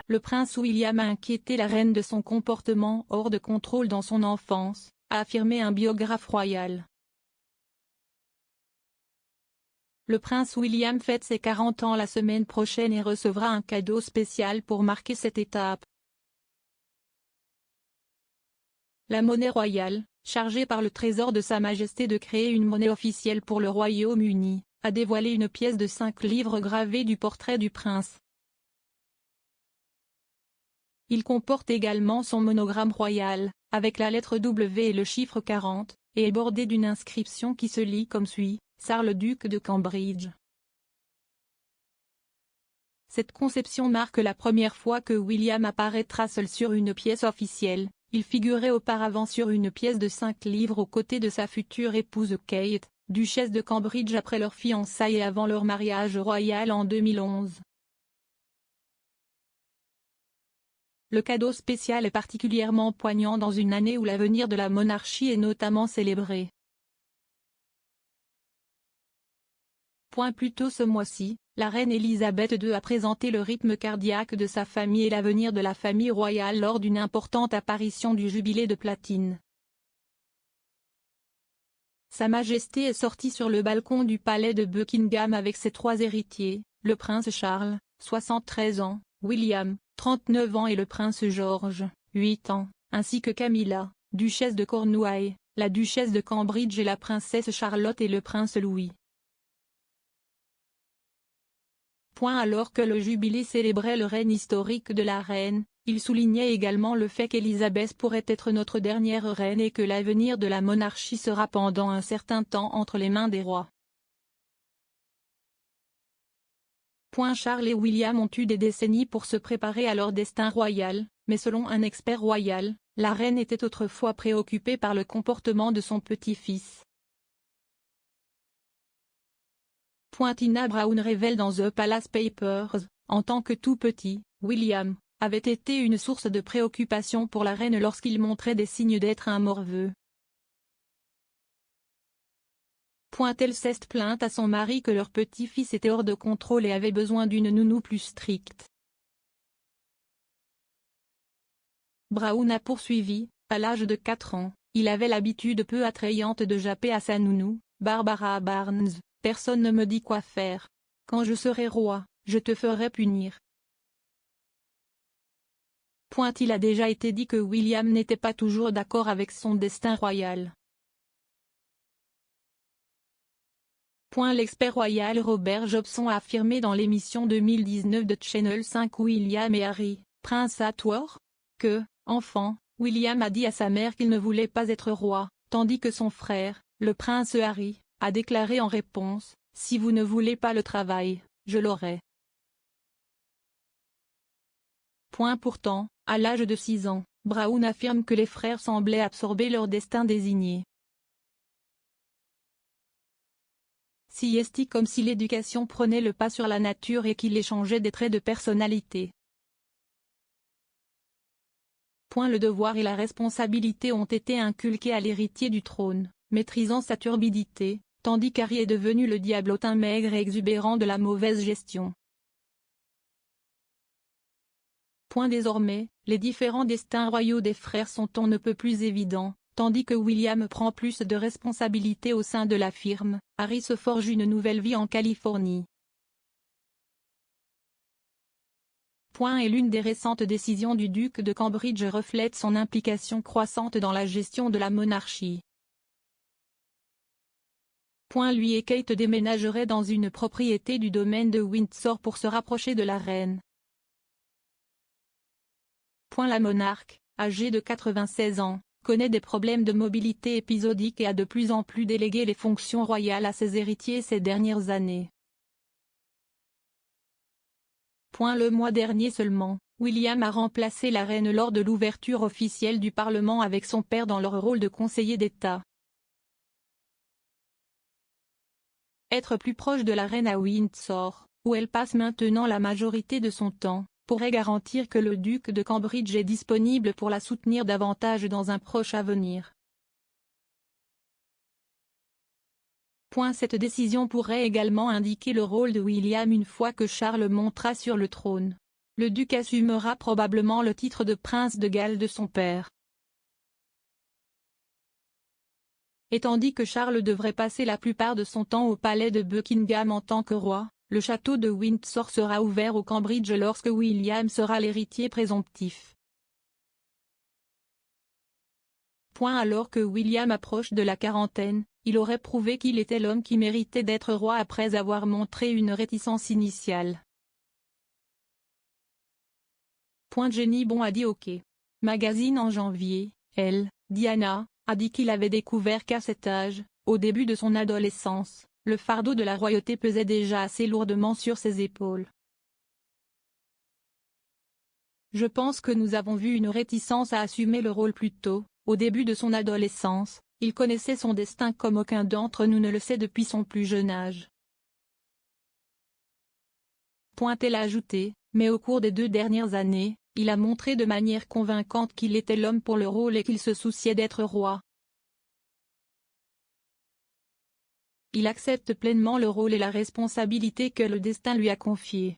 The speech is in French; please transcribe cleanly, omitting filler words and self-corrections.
Le prince William a inquiété la reine de son comportement hors de contrôle dans son enfance, a affirmé un biographe royal. Le prince William fête ses 40 ans la semaine prochaine et recevra un cadeau spécial pour marquer cette étape. La monnaie royale, chargée par le Trésor de Sa Majesté de créer une monnaie officielle pour le Royaume-Uni, a dévoilé une pièce de 5 livres gravée du portrait du prince. Il comporte également son monogramme royal, avec la lettre W et le chiffre 40, et est bordé d'une inscription qui se lit comme suit: Charles duc de Cambridge. Cette conception marque la première fois que William apparaîtra seul sur une pièce officielle. Il figurait auparavant sur une pièce de 5 livres aux côtés de sa future épouse Kate, duchesse de Cambridge après leur fiançailles et avant leur mariage royal en 2011. Le cadeau spécial est particulièrement poignant dans une année où l'avenir de la monarchie est notamment célébré. Plus tôt ce mois-ci, la reine Elisabeth II a présenté le rythme cardiaque de sa famille et l'avenir de la famille royale lors d'une importante apparition du jubilé de platine. Sa Majesté est sortie sur le balcon du palais de Buckingham avec ses 3 héritiers, le prince Charles, 73 ans, William, 39 ans et le prince George, 8 ans, ainsi que Camilla, duchesse de Cornouailles, la duchesse de Cambridge et la princesse Charlotte et le prince Louis. Alors que le jubilé célébrait le règne historique de la reine, il soulignait également le fait qu'Élisabeth pourrait être notre dernière reine et que l'avenir de la monarchie sera pendant un certain temps entre les mains des rois. Charles et William ont eu des décennies pour se préparer à leur destin royal, mais selon un expert royal, la reine était autrefois préoccupée par le comportement de son petit-fils. Tina Brown révèle dans The Palace Papers, en tant que tout petit, William avait été une source de préoccupation pour la reine lorsqu'il montrait des signes d'être un morveux. Elle s'est plainte à son mari que leur petit-fils était hors de contrôle et avait besoin d'une nounou plus stricte. Brown a poursuivi, à l'âge de 4 ans, il avait l'habitude peu attrayante de japper à sa nounou, Barbara Barnes: personne ne me dit quoi faire. Quand je serai roi, je te ferai punir. Il a déjà été dit que William n'était pas toujours d'accord avec son destin royal. L'expert royal Robert Jobson a affirmé dans l'émission 2019 de Channel 5 William et Harry, Prince at War, que, enfant, William a dit à sa mère qu'il ne voulait pas être roi, tandis que son frère, le prince Harry, a déclaré en réponse: « Si vous ne voulez pas le travail, je l'aurai. » Pourtant, à l'âge de 6 ans, Brown affirme que les frères semblaient absorber leur destin désigné. Comme si l'éducation prenait le pas sur la nature et qu'il échangeait des traits de personnalité. Le devoir et la responsabilité ont été inculqués à l'héritier du trône, maîtrisant sa turbidité, tandis qu'Harry est devenu le diablotin maigre et exubérant de la mauvaise gestion. Désormais, les différents destins royaux des frères sont on ne peut plus évidents, tandis que William prend plus de responsabilités au sein de la firme, Harry se forge une nouvelle vie en Californie. Et l'une des récentes décisions du duc de Cambridge reflète son implication croissante dans la gestion de la monarchie. Lui et Kate déménageraient dans une propriété du domaine de Windsor pour se rapprocher de la reine. La monarque, âgée de 96 ans, connaît des problèmes de mobilité épisodiques et a de plus en plus délégué les fonctions royales à ses héritiers ces dernières années. Le mois dernier seulement, William a remplacé la reine lors de l'ouverture officielle du Parlement avec son père dans leur rôle de conseiller d'État. Être plus proche de la reine à Windsor, où elle passe maintenant la majorité de son temps, pourrait garantir que le duc de Cambridge est disponible pour la soutenir davantage dans un proche avenir. Cette décision pourrait également indiquer le rôle de William une fois que Charles montera sur le trône. le duc assumera probablement le titre de prince de Galles de son père. Et tandis que Charles devrait passer la plupart de son temps au palais de Buckingham en tant que roi, le château de Windsor sera ouvert au Cambridge lorsque William sera l'héritier présomptif. Alors que William approche de la quarantaine, il aurait prouvé qu'il était l'homme qui méritait d'être roi après avoir montré une réticence initiale. Jenny Bon a dit OK. Magazine en janvier, elle, Diana, a dit qu'il avait découvert qu'à cet âge, au début de son adolescence, le fardeau de la royauté pesait déjà assez lourdement sur ses épaules. Je pense que nous avons vu une réticence à assumer le rôle plus tôt, au début de son adolescence, il connaissait son destin comme aucun d'entre nous ne le sait depuis son plus jeune âge. Elle a ajouté, mais au cours des 2 dernières années, il a montré de manière convaincante qu'il était l'homme pour le rôle et qu'il se souciait d'être roi. Il accepte pleinement le rôle et la responsabilité que le destin lui a confiés.